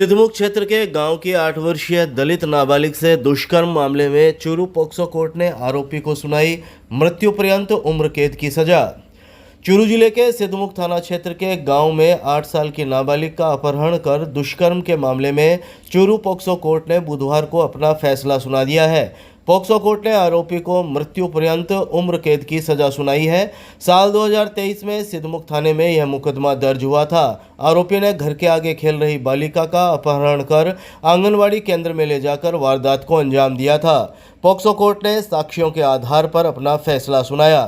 सिद्धमुख क्षेत्र के गांव की 8 वर्षीय दलित नाबालिग से दुष्कर्म मामले में चूरू पोक्सो कोर्ट ने आरोपी को सुनाई मृत्यु पर्यंत उम्र कैद की सजा। चूरू जिले के सिद्धमुख थाना क्षेत्र के गांव में 8 साल की नाबालिग का अपहरण कर दुष्कर्म के मामले में चूरू पोक्सो कोर्ट ने बुधवार को अपना फैसला सुना दिया है। पोक्सो कोर्ट ने आरोपी को मृत्यु पर्यंत उम्र कैद की सजा सुनाई है। साल 2023 में सिद्धमुख थाने में यह मुकदमा दर्ज हुआ था। आरोपी ने घर के आगे खेल रही बालिका का अपहरण कर आंगनवाड़ी केंद्र में ले जाकर वारदात को अंजाम दिया था। पोक्सो कोर्ट ने साक्ष्यों के आधार पर अपना फैसला सुनाया।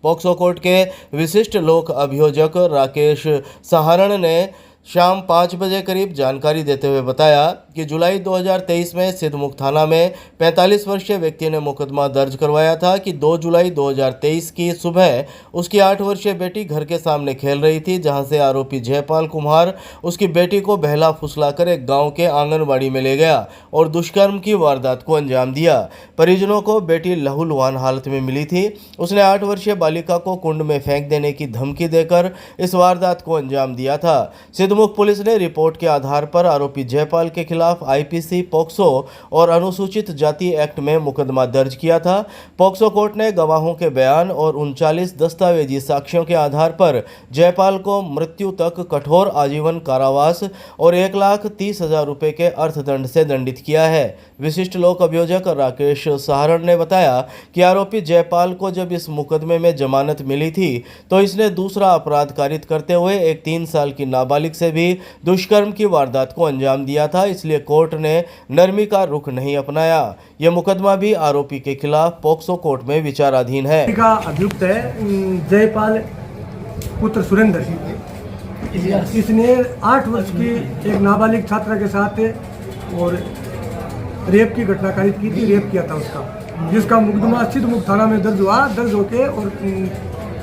पोक्सो कोर्ट के विशिष्ट लोक अभियोजक राकेश सहारण ने शाम 5 बजे करीब जानकारी देते हुए बताया कि जुलाई 2023 में सिद्धमुख थाना में 45 वर्षीय व्यक्ति ने मुकदमा दर्ज करवाया था कि 2 जुलाई 2023 की सुबह उसकी 8 वर्षीय बेटी घर के सामने खेल रही थी, जहां से आरोपी जयपाल कुमार उसकी बेटी को बहला फुसलाकर एक गांव के आंगनबाड़ी में ले गया और दुष्कर्म की वारदात को अंजाम दिया। परिजनों को बेटी लहूलुहान हालत में मिली थी। उसने 8 वर्षीय बालिका को कुंड में फेंक देने की धमकी देकर इस वारदात को अंजाम दिया था। सिद्धमुख पुलिस ने रिपोर्ट के आधार पर आरोपी जयपाल के खिलाफ आईपीसी, पोक्सो और अनुसूचित जाति एक्ट में मुकदमा दर्ज किया था। पोक्सो कोर्ट ने गवाहों के बयान और 39 दस्तावेजी साक्ष्यों के आधार पर जयपाल को मृत्यु तक कठोर आजीवन कारावास और 1,30,000 रुपये के अर्थदंड से दंडित किया है। विशिष्ट लोक अभियोजक राकेश सहारण ने बताया कि आरोपी जयपाल को जब इस मुकदमे में जमानत मिली थी तो इसने दूसरा अपराध कारित करते हुए एक 3 साल की नाबालिग से भी दुष्कर्म की वारदात को अंजाम दिया था, इसलिए कोर्ट ने नरमी का रुख नहीं अपनाया। यह मुकदमा भी आरोपी के खिलाफ पोक्सो कोर्ट में विचाराधीन है। अभियुक्त है जयपाल पुत्र सुरेंद्र। इसने 8 वर्ष की एक नाबालिग छात्रा के साथ और रेप की घटना कारित की थी, रेप किया था उसका, जिसका मुकदमा सिद्धमुख थाना में दर्ज हुआ। दर्ज होके और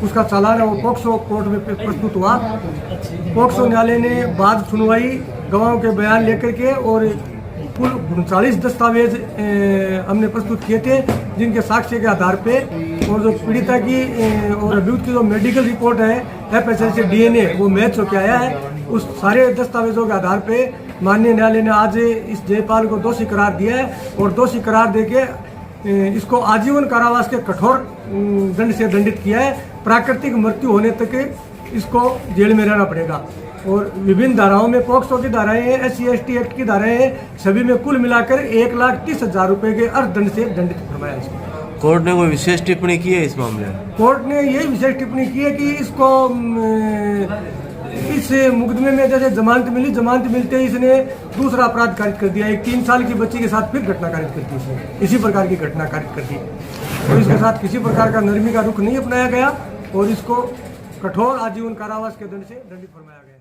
उसका चालान है वो पोक्सो कोर्ट में प्रस्तुत हुआ। पोक्सो न्यायालय ने बाद सुनवाई गवाहों के बयान लेकर के और कुल 39 दस्तावेज हमने प्रस्तुत किए थे, जिनके साक्ष्य के आधार पे और जो पीड़िता की और अभियुक्त की जो मेडिकल रिपोर्ट है FSL से DNA वो मैच होकर आया है। उस सारे दस्तावेजों के आधार पे माननीय न्यायालय ने आज इस जयपाल को दोषी करार दिया है और दोषी करार देके इसको आजीवन कारावास के कठोर दंड से दंडित किया है। प्राकृतिक मृत्यु होने तक इसको जेल में रहना पड़ेगा और विभिन्न धाराओं में पोक्सो की धाराएं हैं, SC/ST एक्ट की धाराएं हैं, सभी में कुल मिलाकर 1,30,000 रुपये के अर्थदंड से दंडित फरमाया इसको। कोर्ट ने कोई विशेष टिप्पणी की है इस मामले में? कोर्ट ने यही विशेष टिप्पणी की है कि इसको इस मुकदमे में जैसे जमानत मिलते ही इसने दूसरा अपराध कारित कर दिया। एक 3 साल की बच्ची के साथ फिर घटना कारित कर दी इसने, इसी प्रकार की घटना कारित कर दी और इसके साथ किसी प्रकार का नरमी का रुख नहीं अपनाया गया और इसको कठोर आजीवन कारावास के दंड से दंडित फरमाया गया।